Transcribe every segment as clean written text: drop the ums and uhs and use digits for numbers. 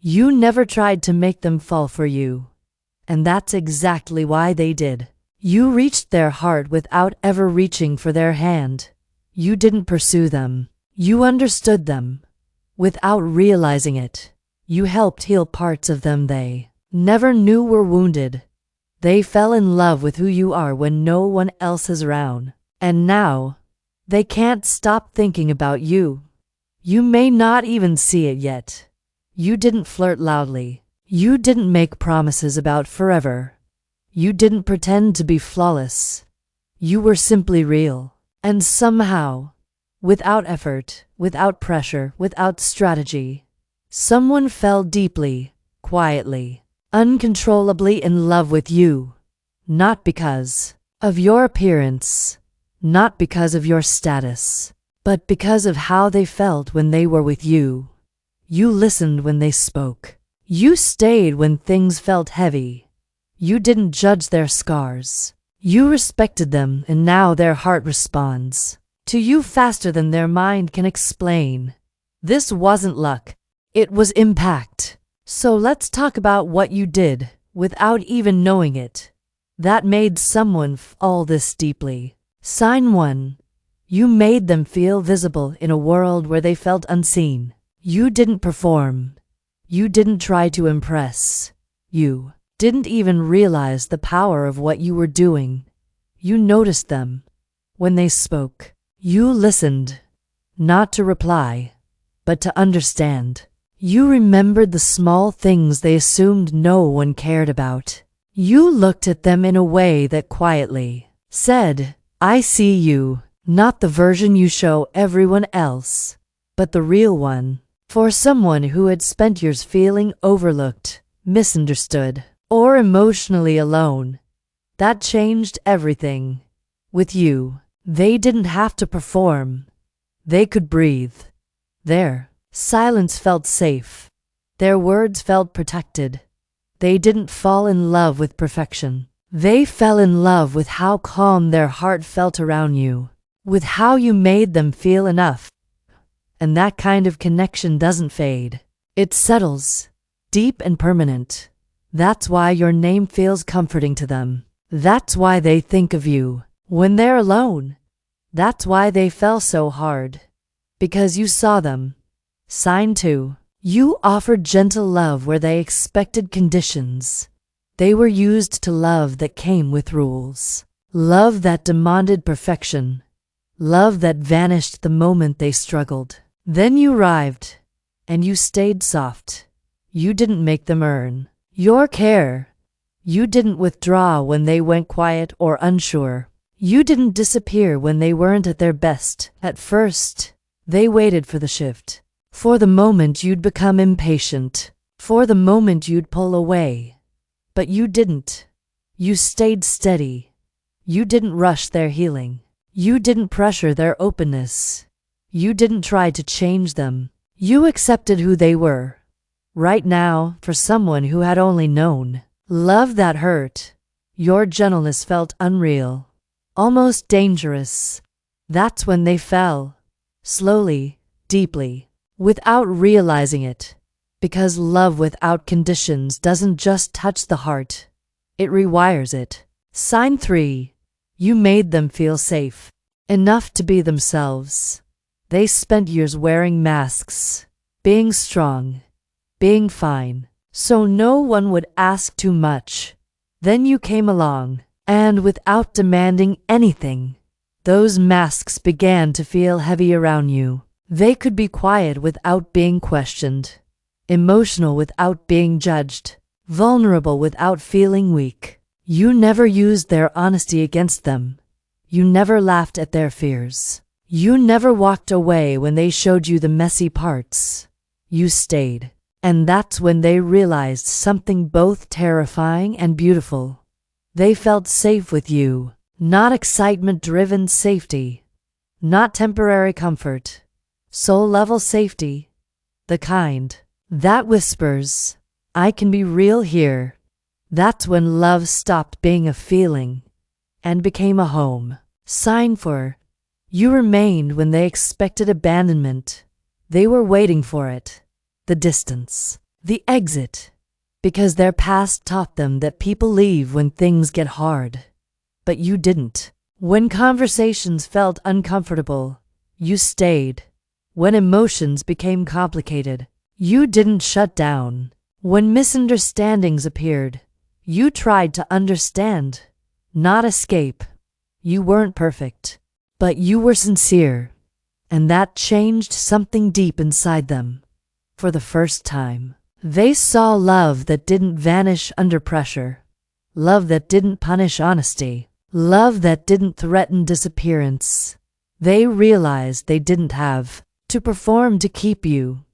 You never tried to make them fall for you. And that's exactly why they did. You reached their heart without ever reaching for their hand. You didn't pursue them. You understood them. Without realizing it, you helped heal parts of them they never knew were wounded. They fell in love with who you are when no one else is around. And now, they can't stop thinking about you. You may not even see it yet. You didn't flirt loudly. You didn't make promises about forever. You didn't pretend to be flawless. You were simply real. And somehow, without effort, without pressure, without strategy, someone fell deeply, quietly, uncontrollably in love with you. Not because of your appearance, not because of your status, but because of how they felt when they were with you. You listened when they spoke. You stayed when things felt heavy. You didn't judge their scars. You respected them, and now their heart responds to you faster than their mind can explain. This wasn't luck. It was impact. So let's talk about what you did, without even knowing it, that made someone fall this deeply. Sign 1. You made them feel visible in a world where they felt unseen. You didn't perform. You didn't try to impress. You didn't even realize the power of what you were doing. You noticed them. When they spoke, you listened, not to reply, but to understand. You remembered the small things they assumed no one cared about. You looked at them in a way that quietly said, I see you, not the version you show everyone else, but the real one. For someone who had spent years feeling overlooked, misunderstood, or emotionally alone, that changed everything. With you, they didn't have to perform. They could breathe. Their silence felt safe. Their words felt protected. They didn't fall in love with perfection. They fell in love with how calm their heart felt around you, with how you made them feel enough. And that kind of connection doesn't fade. It settles, deep and permanent. That's why your name feels comforting to them. That's why they think of you when they're alone. That's why they fell so hard. Because you saw them. Sign 2. You offered gentle love where they expected conditions. They were used to love that came with rules. Love that demanded perfection. Love that vanished the moment they struggled. Then you arrived, and you stayed soft. You didn't make them earn your care. You didn't withdraw when they went quiet or unsure. You didn't disappear when they weren't at their best. At first, they waited for the shift. For the moment you'd become impatient. For the moment you'd pull away. But you didn't. You stayed steady. You didn't rush their healing. You didn't pressure their openness. You didn't try to change them. You accepted who they were. Right now, for someone who had only known love that hurt, your gentleness felt unreal, almost dangerous. That's when they fell. Slowly, deeply, without realizing it. Because love without conditions doesn't just touch the heart. It rewires it. Sign 3. You made them feel safe. Enough to be themselves. They spent years wearing masks, being strong, being fine, so no one would ask too much. Then you came along, and without demanding anything, those masks began to feel heavy around you. They could be quiet without being questioned, emotional without being judged, vulnerable without feeling weak. You never used their honesty against them. You never laughed at their fears. You never walked away when they showed you the messy parts. You stayed. And that's when they realized something both terrifying and beautiful. They felt safe with you. Not excitement-driven safety. Not temporary comfort. Soul-level safety. The kind that whispers, I can be real here. That's when love stopped being a feeling and became a home. Sign 4. You remained when they expected abandonment. They were waiting for it. The distance. the exit, because their past taught them that people leave when things get hard. But you didn't. When conversations felt uncomfortable, you stayed. When emotions became complicated, you didn't shut down. When misunderstandings appeared, you tried to understand, not escape. You weren't perfect, but you were sincere, and that changed something deep inside them. For the first time, they saw love that didn't vanish under pressure, love that didn't punish honesty, love that didn't threaten disappearance. They realized they didn't have to perform to keep you.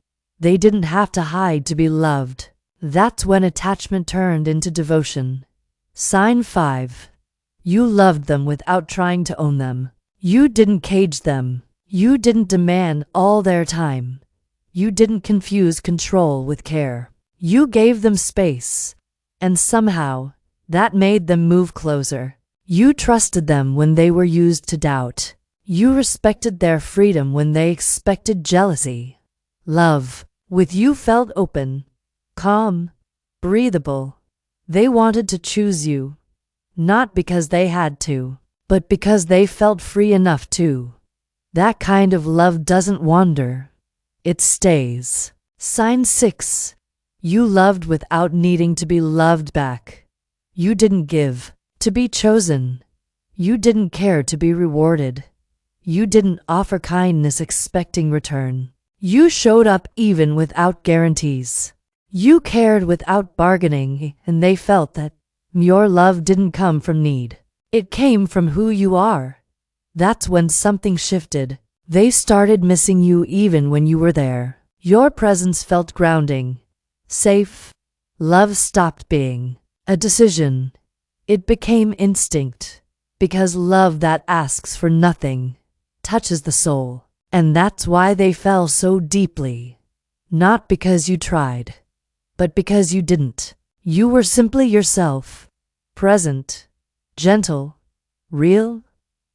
They didn't have to hide to be loved. That's when attachment turned into devotion. Sign 5. You loved them without trying to own them. You didn't cage them. You didn't demand all their time. You didn't confuse control with care. You gave them space, and somehow, that made them move closer. You trusted them when they were used to doubt. You respected their freedom when they expected jealousy. Love, with you, felt open, calm, breathable. They wanted to choose you, not because they had to, but because they felt free enough to. That kind of love doesn't wander. It stays. Sign 6. You loved without needing to be loved back. You didn't give to be chosen. You didn't care to be rewarded. You didn't offer kindness expecting return. You showed up even without guarantees. You cared without bargaining, and they felt that your love didn't come from need. It came from who you are. That's when something shifted. They started missing you even when you were there. Your presence felt grounding, safe. Love stopped being a decision. It became instinct, because love that asks for nothing touches the soul. And that's why they fell so deeply. Not because you tried, but because you didn't. You were simply yourself, present, gentle, real,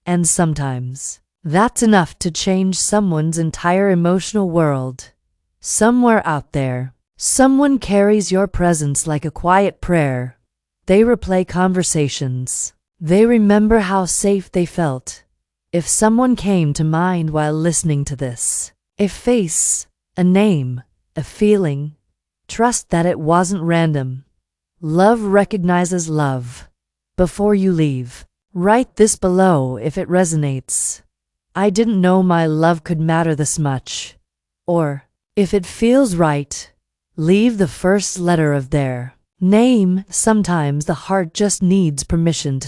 and sometimes that's enough to change someone's entire emotional world. Somewhere out there, someone carries your presence like a quiet prayer. They replay conversations. They remember how safe they felt. If someone came to mind while listening to this, a face, a name, a feeling, trust that it wasn't random. Love recognizes love. Before you leave, write this below if it resonates. I didn't know my love could matter this much. Or, if it feels right, leave the first letter of their name. Sometimes the heart just needs permission to